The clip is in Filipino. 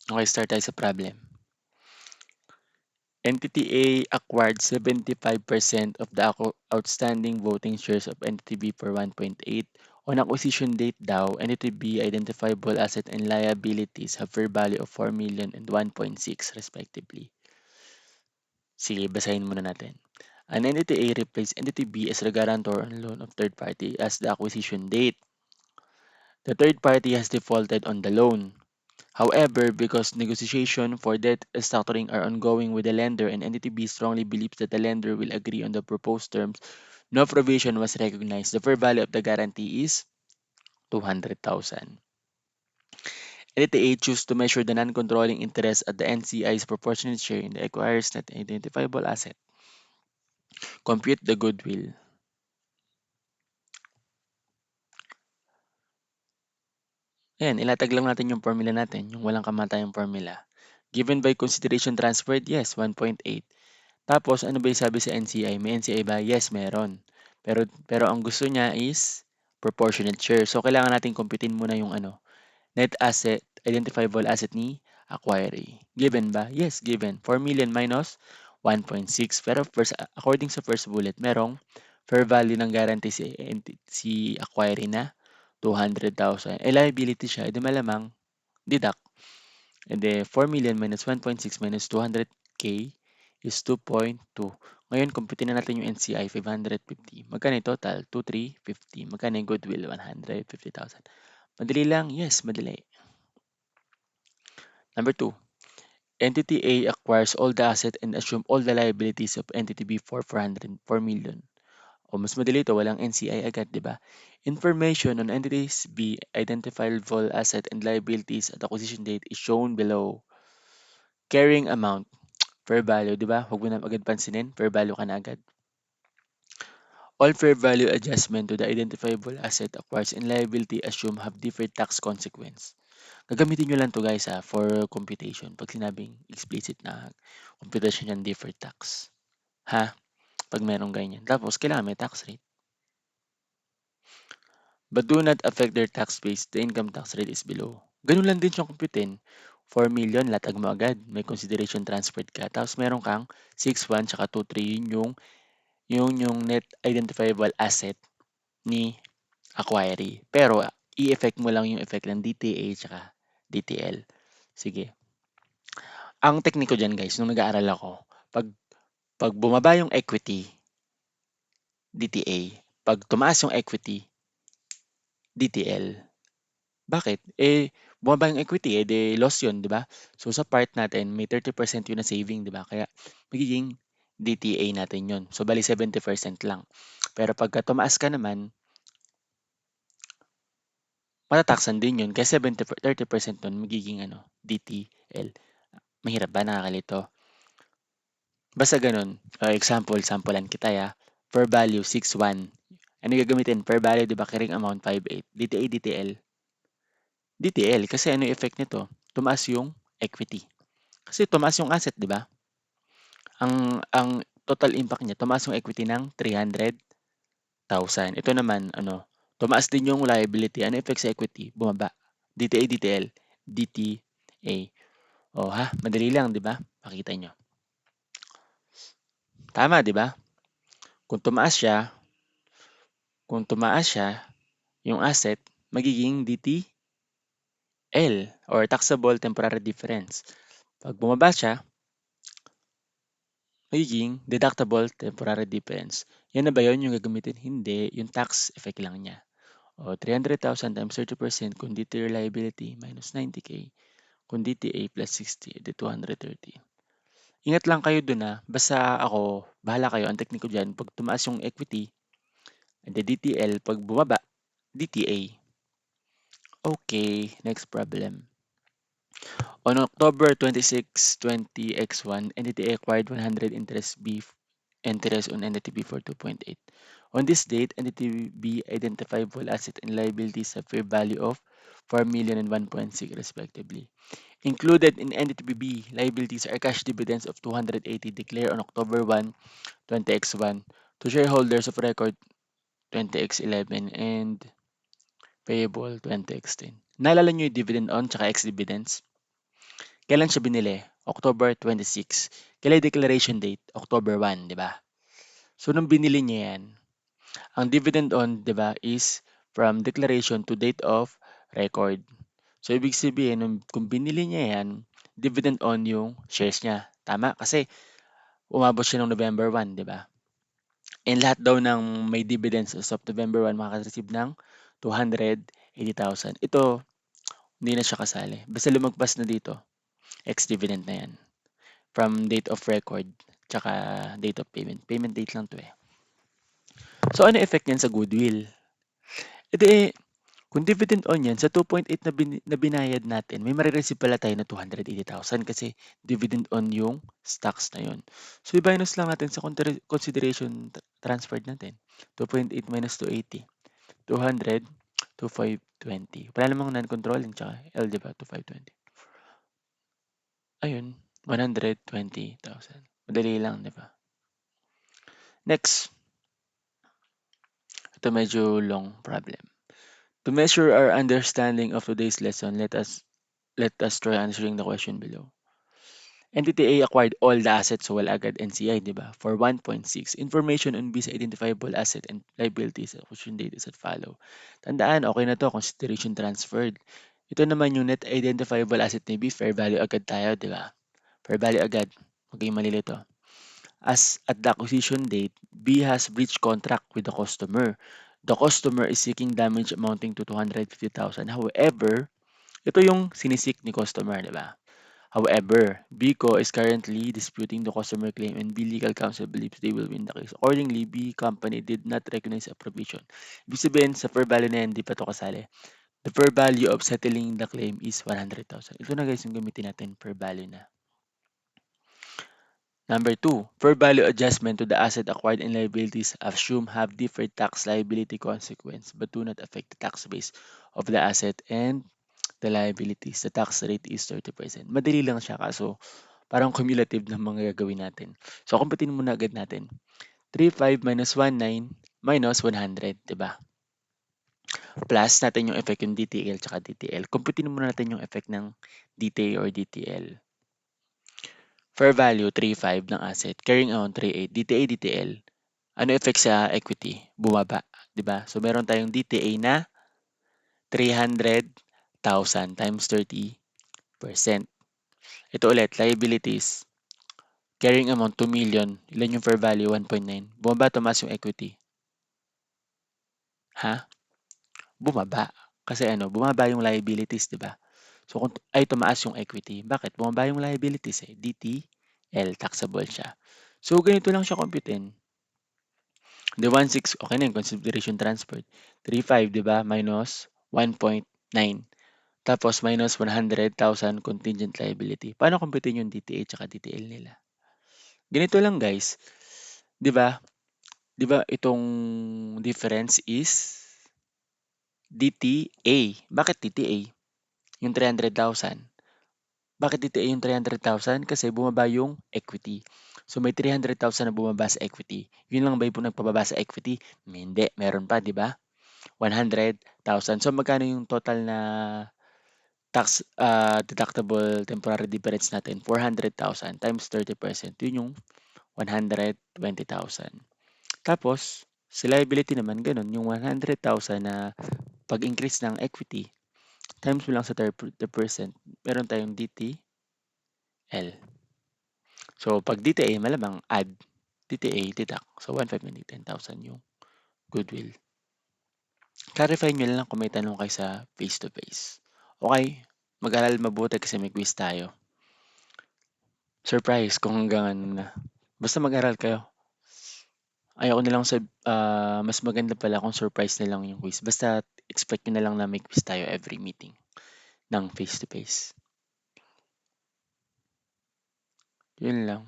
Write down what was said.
Okay, start tayo sa problem. Entity A acquired 75% of the outstanding voting shares of Entity B for 1.8. On acquisition date daw, Entity B identifiable asset and liabilities have fair value of 4 million and 1.6 respectively. Sige, basahin muna natin. An Entity A replaced Entity B as the guarantor on loan of third party as the acquisition date. The third party has defaulted on the loan. However, because negotiation for debt restructuring are ongoing with the lender and Entity B strongly believes that the lender will agree on the proposed terms, no provision was recognized. The fair value of the guarantee is 200,000. Entity A choose to measure the non-controlling interest at the NCI's proportionate share in the acquirer's net identifiable asset. Compute the goodwill. Ayan, ilatag lang natin yung formula natin, yung walang kamatayang formula. Given by consideration transferred, yes, 1.8. Tapos, ano ba yung sabi sa NCI? May NCI ba? Yes, meron. Pero ang gusto niya is proportionate share. So, kailangan natin kumpitin muna yung net asset, identifiable asset ni acquiree. Given ba? Yes, given. 4 million minus 1.6. Pero according sa first bullet, merong fair value ng guarantee si acquiree na 200,000. Liability siya, edi malamang deduct. And then 4 million minus 1.6 minus 200K is 2.2. Ngayon, kumpitin na natin yung NCI, 550. Magkano yung total? 2,350. Magkano yung goodwill? 150,000. Madali lang? Yes, madali. Number 2. Entity A acquires all the asset and assume all the liabilities of Entity B for 404 million. O mas madali ito, walang NCI agad, di ba? Information on entities B, identifiable asset and liabilities at acquisition date is shown below. Carrying amount, fair value, di ba? Huwag mo na agad pansinin, fair value ka na agad. All fair value adjustment to the identifiable asset acquired and liability assume have different tax consequence. Gagamitin nyo lang to guys for computation. Pag sinabing explicit na computation yan, deferred tax. Ha? Pag merong ganyan. Tapos, kailangan may tax rate. But do not affect their tax base. The income tax rate is below. Ganun lang din siyang computin. 4 million, latag mo agad. May consideration transferred ka. Tapos meron kang 6,1 tsaka 2,3. Yung net identifiable asset ni acquiree. Pero, i-effect mo lang yung effect ng DTA tsaka DTL. Sige. Ang tekniko dyan guys, nung nag-aaral ako, pag, pag bumaba yung equity, DTA. Pag tumaas yung equity, DTL. Bakit? Bumaba yung equity, de loss yun, di ba? So sa part natin, may 30% yun na saving, di ba? Kaya magiging DTA natin yun. So bali 70% lang. Pero pagka tumaas ka naman, matataksan din yun. Kaya 30% nun magiging DTL. Mahirap ba? Nakakalito. Basta ganun. Sampulan kita ya. Per value, 6,1. Ano gagamitin? Per value, di ba? Carrying amount, 5,8. DTA, DTL. DTL. Kasi ano yung effect nito? Tumaas yung equity. Kasi tumaas yung asset, di ba? Ang total impact niya, tumaas yung equity ng 300,000. Ito naman, tumaas din yung liability. Ano effect sa equity? Bumaba. DTA, DTL. DTA. O ha, madali lang, di ba? Makita nyo. Tama, di ba? Kung tumaas siya, yung asset, magiging DTL or taxable temporary difference. Pag bumaba siya, magiging deductible temporary difference. Yan na ba yun yung gagamitin? Hindi, yung tax effect lang niya. O 300,000 times 30% kung DTA liability minus 90K kung DTA plus 60, edi 230. Ingat lang kayo dun basta ako, bahala kayo. Ang tekniko dyan, pag tumaas yung equity, edi DTL, pag bumaba, DTA. Okay, next problem. On October 26, 20X1, entity acquired 100 interest on entity B for 2.8. On this date, entity B identifiable asset and liabilities have fair value of 4 million and 1.6 respectively. Included in entity B liabilities are cash dividends of 280 declared on October 1, 20X1 to shareholders of record 20X11 and payable 20X10. Naalala nyo yung dividend on tsaka ex-dividends? Kailan siya binili? October 26. Kailan yung declaration date? October 1, di ba? So, nung binili niya yan, ang dividend on, di ba, is from declaration to date of record. So, ibig sabihin, kung binili niya yan, dividend on yung shares niya. Tama? Kasi umabot siya ng November 1, di ba? And lahat daw ng may dividends as of November 1 makaka-receive ng 280,000. Ito, hindi na siya kasali. Basta lumagpas na dito, ex-dividend na yan. From date of record, tsaka date of payment. Payment date lang to eh. So, ano effect niyan sa goodwill? Ito eh, kung dividend on yan, sa 2.8 na binayad natin, may marireceive pala tayo na 280,000 kasi dividend on yung stocks na yun. So, i-minus lang natin sa consideration transferred natin. 2.8 minus 280. 200 to 520. Wala namang non-controlling tsaka L, di ba? To 520. Ayun, 120,000. Madali lang, di ba? Next, ito medyo long problem. To measure our understanding of today's lesson, let us try answering the question below. Entity A acquired all the assets, so wala agad NCI, di ba? For 1.6. Information on B's identifiable asset and liabilities at acquisition date is as follow. Tandaan, okay na to, consideration transferred. Ito naman yung net identifiable asset ni B, fair value agad tayo, di ba? Fair value agad. Okay, malilito. As at the acquisition date, B has breached contract with the customer. The customer is seeking damage amounting to 250,000. However, ito yung sinisik ni customer, di ba? However, BCO is currently disputing the customer claim and B legal counsel believes they will win the case. Accordingly, B company did not recognize a provision. Ibig sabihin, sa fair value na yan, di pa to kasali. The fair value of settling the claim is 100,000. Ito na guys yung gamitin natin, fair value na. Number 2, fair value adjustment to the asset acquired and liabilities assumed have different tax liability consequence but do not affect the tax base of the asset and the liabilities. The tax rate is 30%. Madali lang siya kaso parang cumulative ng mga gagawin natin. So, kumputin muna agad natin. 35 minus 19 minus 100, di ba? Plus natin yung effect yung DTL tsaka DTL. Kumputin muna natin yung effect ng DTA or DTL. Fair value, 3.5 ng asset. Carrying amount, 3.8. DTA, DTL. Ano effect sa equity? Bumaba, di ba? So, meron tayong DTA na 300,000 times 30%. Ito ulit, liabilities. Carrying amount, 2 million. Ilan yung fair value? 1.9. Bumaba, tumaas yung equity. Ha? Bumaba. Kasi ano, bumaba yung liabilities, di ba? So, kung ay tumaas yung equity. Bakit? Bumaba yung liabilities eh. DTL, taxable siya. So, ganito lang siya computein. The 1.6, okay na yung consideration transferred. 3.5, di ba? Minus 1.9. Tapos minus 100,000 contingent liability. Paano computein yung DTA at DTL nila? Ganito lang guys. Di ba? Di ba itong difference is DTA. Bakit DTA? Yung 300,000. Bakit DTA yung 300,000? Kasi bumaba yung equity. So may 300,000 na bumaba sa equity. Yun lang ba yung nagpababa sa equity? Hindi. Meron pa, di ba? 100,000. So magkano yung total na tax deductible temporary difference natin? 400,000 times 30%. Yun yung 120,000. Tapos, sa liability naman, ganun, yung 100,000 na pag-increase ng equity, times mo lang sa 30%, meron tayong DTL. So, pag DTA, malamang add DTA, deduct. So, 1,500, 10,000 yung goodwill. Clarify nyo lang kung may tanong kayo sa face-to-face. Okay, mag-aral mabuti kasi may quiz tayo. Surprise kung hanggang ano na. Basta mag-aral kayo. Ayoko na lang mas maganda pala kung surprise na lang yung quiz. Basta expect nyo na lang na may quiz tayo every meeting ng face-to-face. Yun lang.